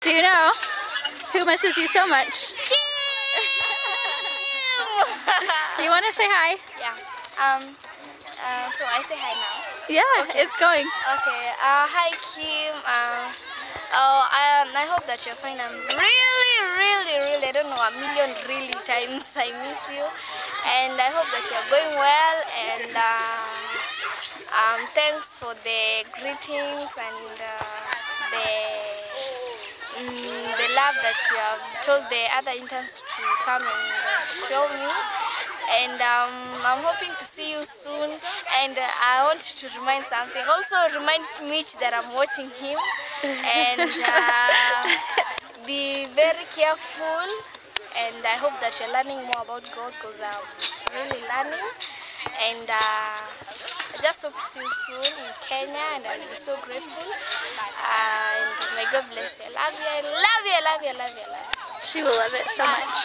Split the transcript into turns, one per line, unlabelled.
Do you know who misses you so much? Do you want to say hi?
Yeah. So I say hi now.
Yeah,
Okay.
it's going.
Okay. Hi Kim. I hope that you're fine. I'm really, I don't know, a million really times I miss you, and I hope that you're going well. And thanks for the greetings and the love that you have told the other interns to come and show me. And I'm hoping to see you soon. And I want you to remind something. Also remind Mitch that I'm watching him. And be very careful. And I hope that you're learning more about God, because I'm really learning. And I just hope to see you soon in Kenya, and I'll be so grateful. And may God bless you. I love you, I love you, I love you, I love you, I love you.
She will love it so much.